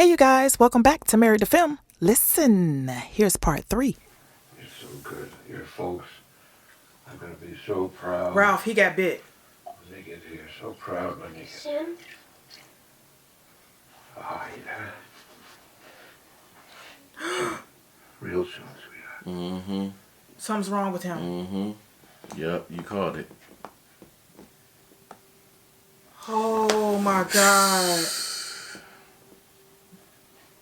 Hey you guys, welcome back to Married to Film. Listen, here's part 3. You're so good. Your folks are going to be so proud. Ralph, he got bit. When they get here, so proud when they get Soon? Ah, yeah. Real soon, sweetheart. Mm-hmm. Something's wrong with him. Mm-hmm. Yep, you called it. Oh my God.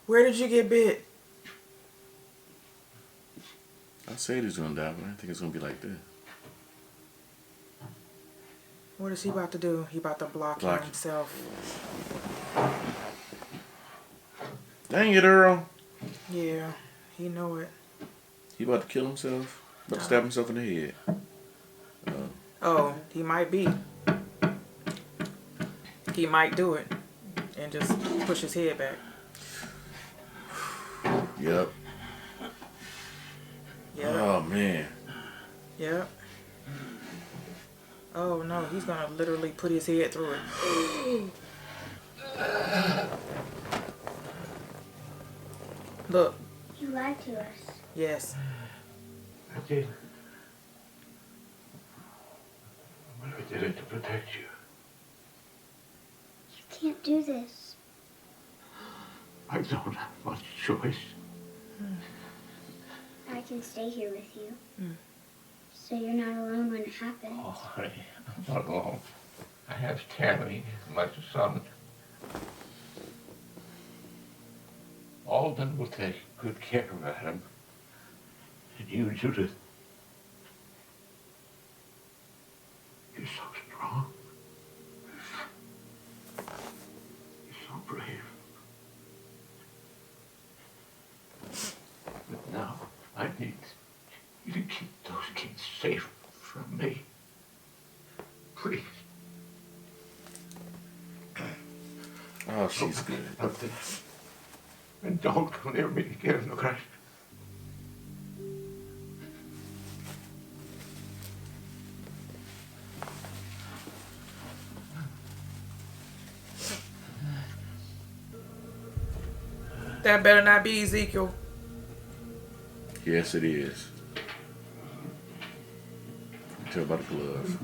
Where did you get bit? I said he's gonna die, but I didn't think it's gonna be like this. What is he about to do? He about to block himself. Dang it, Earl. Yeah, he know it. He about to kill himself? About to stab himself in the head? Oh, he might be. He might do it and just push his head back. Yep. Yep. Oh, man. Yep. Oh no, he's gonna literally put his head through it. Look. You lied to us. Yes. I did. But I did it to protect you. You can't do this. I don't have much choice. I can stay here with you. So you're not alone when it happens. Oh, honey, I'm not alone. I have Tammy, my son. Alden will take good care of Adam. And you, Judith. You're so strong. You're so brave. But now, I need you to keep those kids safe from me. Please. Oh, she's good. Nothing. And don't come near me again, okay? That better not be Ezekiel. Yes, it is. Tell about the glove.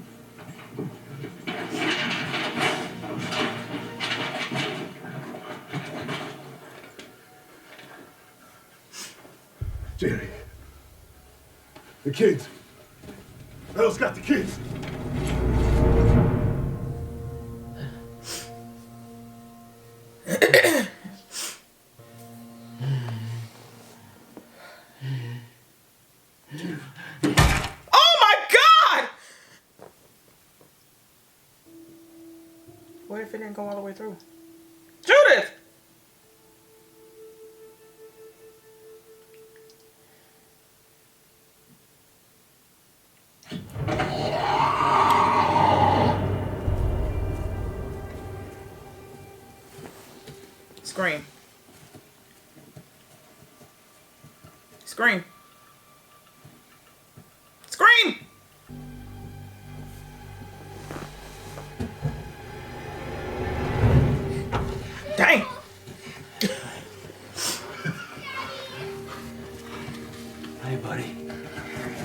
Jerry. The kids. Earl's got the kids. Oh my God! What if it didn't go all the way through? Judith! Scream. Scream. Scream! Dang! Hey, buddy.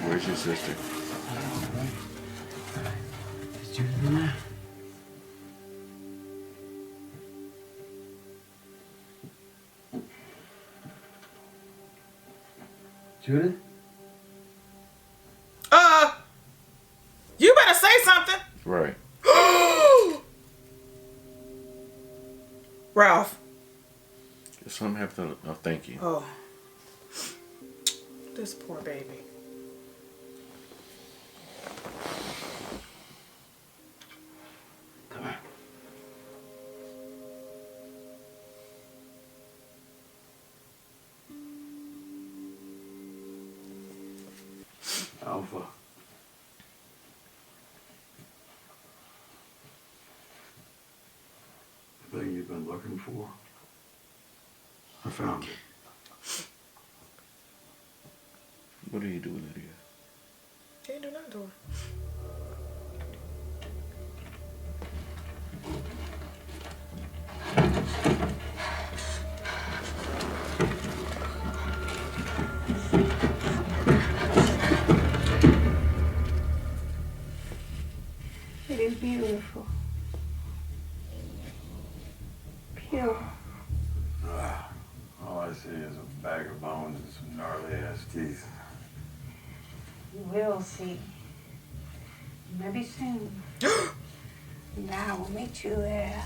Where's your sister? Is Judith in there? Judith? You better say something. Right. Ralph. If something happened, oh, thank you. Oh. This poor baby. Come here. Alpha. The thing you've been looking for, I found it. What are you doing, Lydia? He ain't do nothing to her. bag of bones and some gnarly ass teeth. You will see. Maybe soon. And I will meet you there.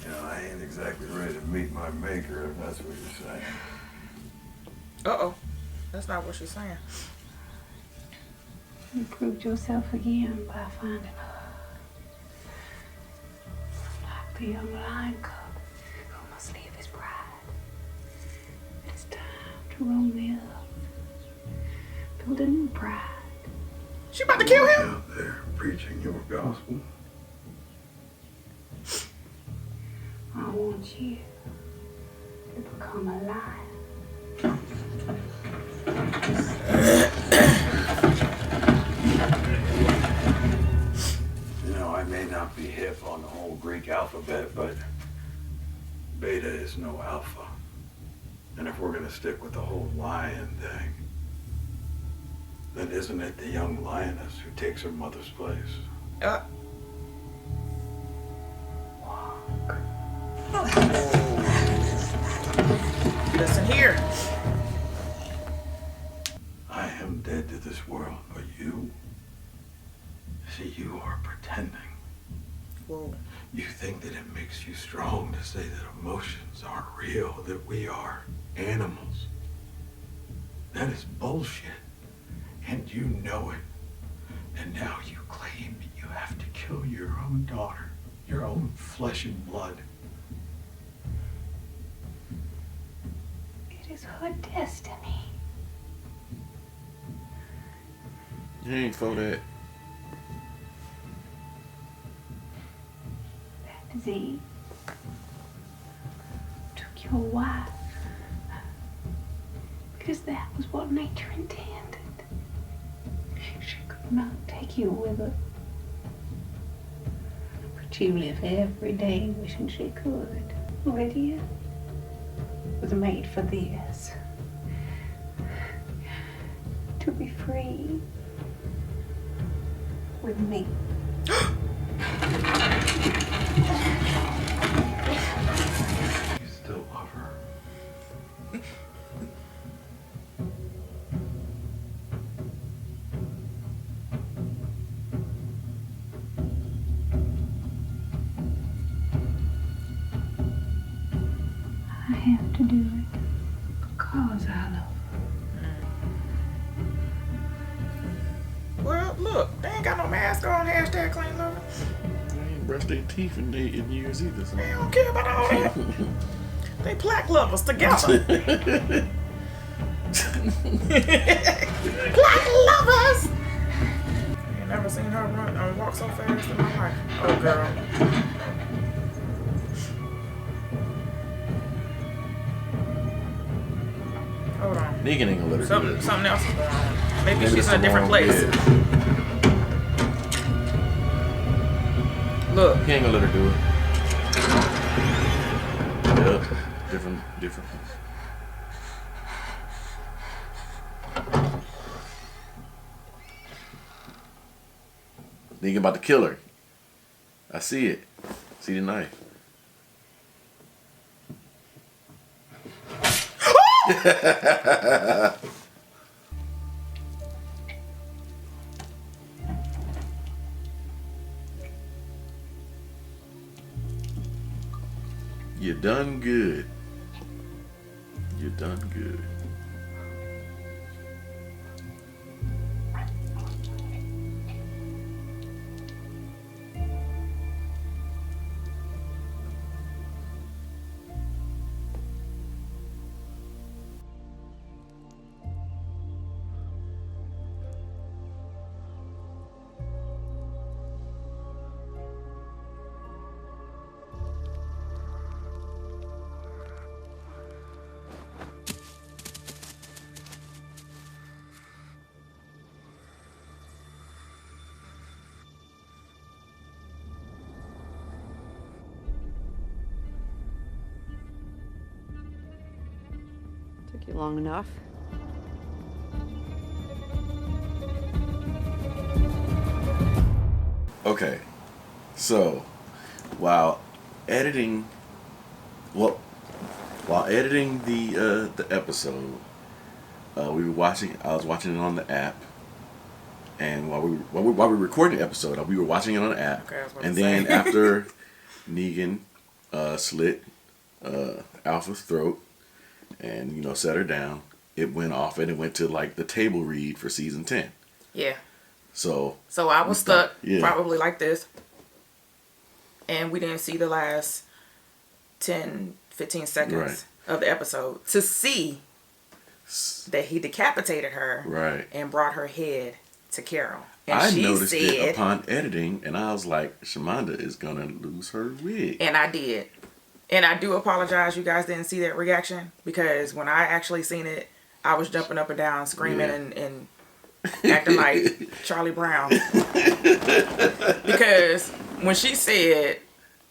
You know, I ain't exactly ready to meet my maker, if that's what you're saying. Uh-oh. That's not what she's saying. You proved yourself again by finding her. Like the young lion cub who must leave his bride. It's time to roam the earth. Build a new pride. She about to kill him? Out there preaching your gospel. I want you to become a lion. You know, I may not be hip on the whole Greek alphabet, but beta is no alpha. And if we're gonna stick with the whole lion thing, then isn't it the young lioness who takes her mother's place? Listen here. I am dead to this world, but you, see, you are pretending. Whoa. You think that it makes you strong to say that emotions aren't real, that we are animals. That is bullshit. And you know it. And now you claim that you have to kill your own daughter, your own flesh and blood. It is her destiny. You ain't for that. That disease took your wife because that was what nature intended. She could not take you with her. But you live every day wishing she could. Lydia was made for this. To be free with me. You still love her. I have to do it because I love Well, look, they ain't got no mask on. Hashtag clean loving. They ain't brushed their teeth in years either. So. They don't care about all that. They black lovers together. Black lovers. I ain't never seen her run or walk so fast in my life. Oh, girl. Hold on. Negan ain't gonna let her do it. Something else is going on. Maybe she's it's in a the different wrong place. bed. Look. He ain't gonna let her do it. Yep. Different. Negan about to kill her. I see it. See the knife. You done good. You done good. Took you long enough. Okay, so while editing, well, While editing the episode, we were watching. I was watching it on the app, and while we were recording the episode, we were watching it on the app. Okay, I was about and to then say. after Negan slit Alpha's throat and set her down, it went off and it went to like the table read for season 10. Yeah. So I was stuck, yeah. probably like this, and we didn't see the last 10-15 seconds of the episode to see that he decapitated her, right, and brought her head to Carol. And I she noticed said, it upon editing, and I was like, Shamanda is gonna lose her wig. And I did. And I do apologize you guys didn't see that reaction, because when I actually seen it, I was jumping up and down, screaming and acting like Charlie Brown. Because when she said,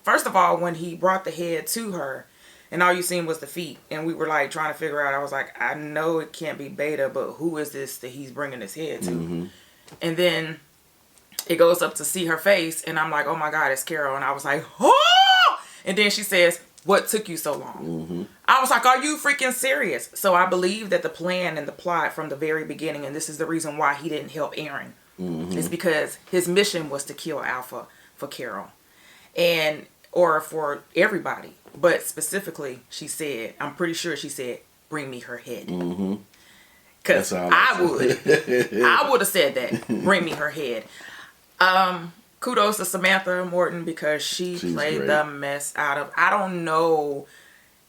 first of all, when he brought the head to her, and all you seen was the feet, and we were like trying to figure out, I was like, I know it can't be Beta, but who is this that he's bringing his head to? Mm-hmm. And then it goes up to see her face, and I'm like, oh my God, it's Carol. And I was like, oh! And then she says, what took you so long? Mm-hmm. I was like, are you freaking serious? So I believe that the plan and the plot from the very beginning, and this is the reason why he didn't help Aaron, is because his mission was to kill Alpha for Carol. Or for everybody. But specifically, she said, I'm pretty sure she said, bring me her head. Mm-hmm. Because I would have said that. Bring me her head. Kudos to Samantha Morton, because she's played great. the mess out of. I don't know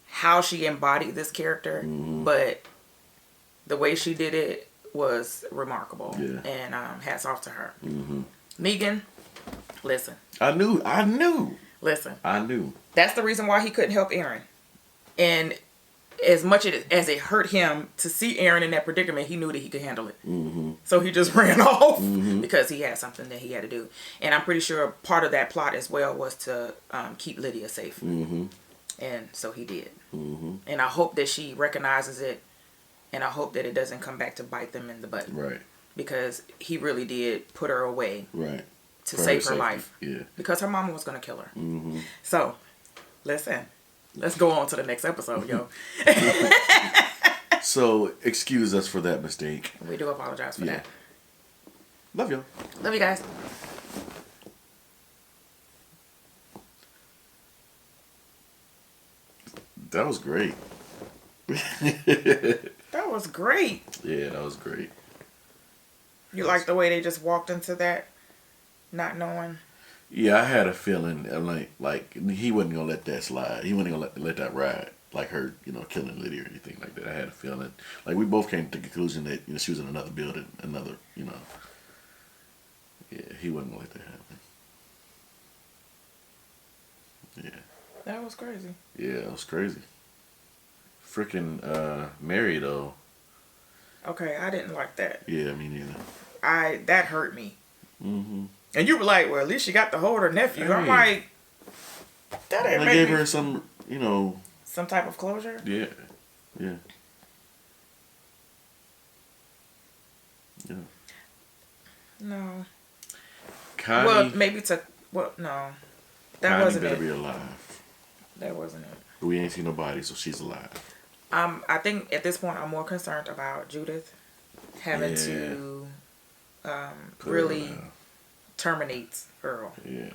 how she embodied this character, but the way she did it was remarkable. Yeah. And hats off to her. Negan, listen. I knew. Listen. I knew. That's the reason why he couldn't help Aaron. And as much as it hurt him to see Aaron in that predicament, he knew that he could handle it. Mm-hmm. So he just ran off because he had something that he had to do. And I'm pretty sure part of that plot as well was to keep Lydia safe. Mm-hmm. And so he did. Mm-hmm. And I hope that she recognizes it. And I hope that it doesn't come back to bite them in the butt. Right. Because he really did put her away. Right. To save her life. Yeah. Because her mama was going to kill her. Mm-hmm. So, listen. Let's go on to the next episode, yo. So, excuse us for that mistake. We do apologize for that. Love y'all. Love you guys. That was great. That was great. Yeah, that was great. You like the way they just walked into that, not knowing? Yeah, I had a feeling like he wasn't gonna let that slide. He wasn't gonna let that ride, like her, killing Lydia or anything like that. I had a feeling, like we both came to the conclusion that she was in another building, Yeah, he wasn't gonna let that happen. Yeah. That was crazy. Yeah, it was crazy. Freaking Mary though. Okay, I didn't like that. Yeah, me neither. That hurt me. Mm-hmm. And you were like, well, at least she got to hold her nephew. I'm like, that ain't I make gave me her some, some type of closure. Yeah. Yeah. Yeah. No. Connie, Well, maybe no. That Connie wasn't better it. be alive. That wasn't it. We ain't seen nobody, so she's alive. I think at this point I'm more concerned about Judith having to really terminate Earl. Yeah.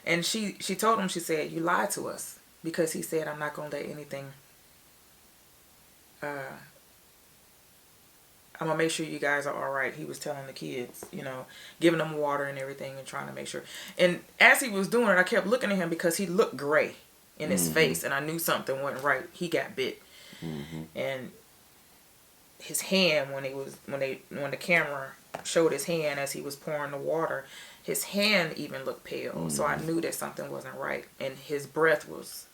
And she told him, she said, you lied to us, because he said, I'm not going to let anything, I'm going to make sure you guys are all right. He was telling the kids, giving them water and everything and trying to make sure. And as he was doing it, I kept looking at him because he looked gray in his face, and I knew something wasn't right. He got bit. And his hand, when the camera showed his hand as he was pouring the water, his hand even looked pale. So I knew that something wasn't right, and his breath was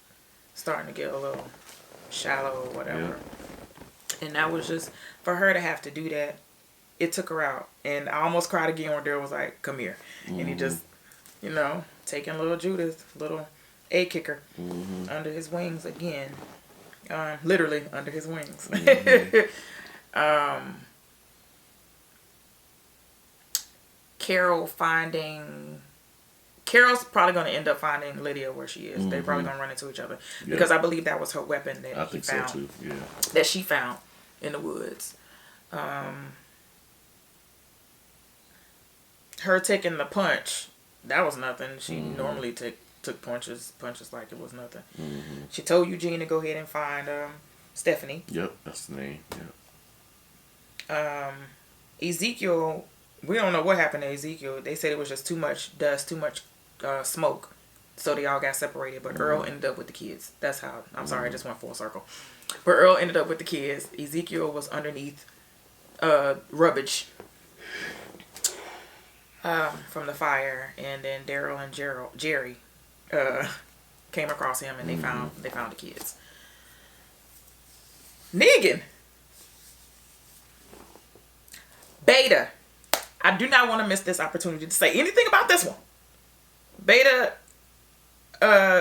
starting to get a little shallow or whatever. Yeah. And that was just, for her to have to do that, it took her out. And I almost cried again when Daryl was like, come here. And he just, taking little Judith, little egg kicker, under his wings again. Literally under his wings. Carol finding Carol's probably going to end up finding Lydia where she is. They're probably going to run into each other. Yeah. Because I believe that was her weapon that I he think found. so too. Yeah. That she found in the woods. Her taking the punch, that was nothing. She normally took punches like it was nothing. She told Eugene to go ahead and find Stephanie. Yep, that's the name. Yep. Ezekiel, we don't know what happened to Ezekiel. They said it was just too much dust, too much smoke. So they all got separated. But Earl ended up with the kids. That's how, I'm sorry, I just went full circle. But Earl ended up with the kids. Ezekiel was underneath rubbish from the fire. And then Daryl and Jerry came across him and they found the kids. Negan. Beta. I do not want to miss this opportunity to say anything about this one. Beta,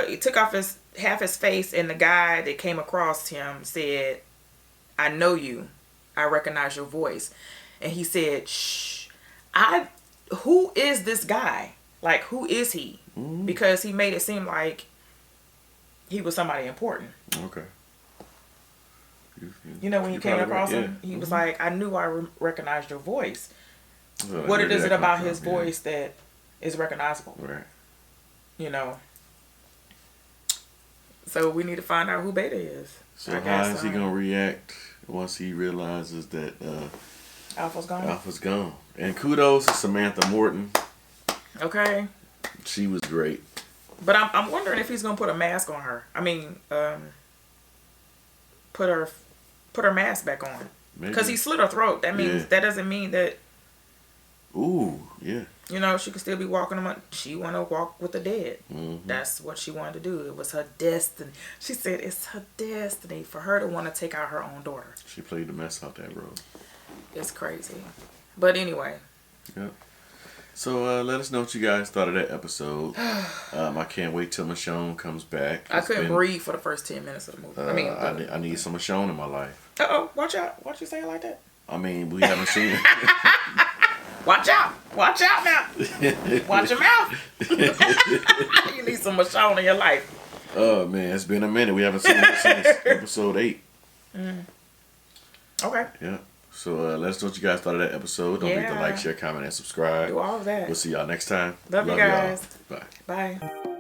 he took off half his face, and the guy that came across him said, "I know you. I recognize your voice." And he said, "Shh. Who is this guy? Like, who is he?" Because he made it seem like he was somebody important. Okay. You know, when you came across him, he was like, "I knew I recognized your voice." Well, what is it about his voice that is recognizable? Right. You know. So we need to find out who Beta is. So how is he going to react once he realizes that Alpha's gone? Alpha's gone. And kudos to Samantha Morton. Okay. She was great. But I'm wondering if he's going to put a mask on her. I mean, put her mask back on. Because he slit her throat. That means that doesn't mean that. Ooh, yeah. You know, she could still be walking among. She want to walk with the dead. That's what she wanted to do. It was her destiny. She said it's her destiny for her to want to take out her own daughter. She played the mess out that role. It's crazy. But anyway. Yep. So let us know what you guys thought of that episode. I can't wait till Michonne comes back. I couldn't breathe for the first 10 minutes of the movie. I need some Michonne in my life. Uh-oh. Watch out. Why'd you say it like that? I mean, we haven't seen it. Watch out. Watch out now. Watch your mouth. You need some Michonne in your life. Oh, man. It's been a minute. We haven't seen it since episode 8. Okay. Yeah. So let us know what you guys thought of that episode. Don't forget to like, share, comment, and subscribe. Do all of that. We'll see y'all next time. Love you guys. Y'all. Bye. Bye.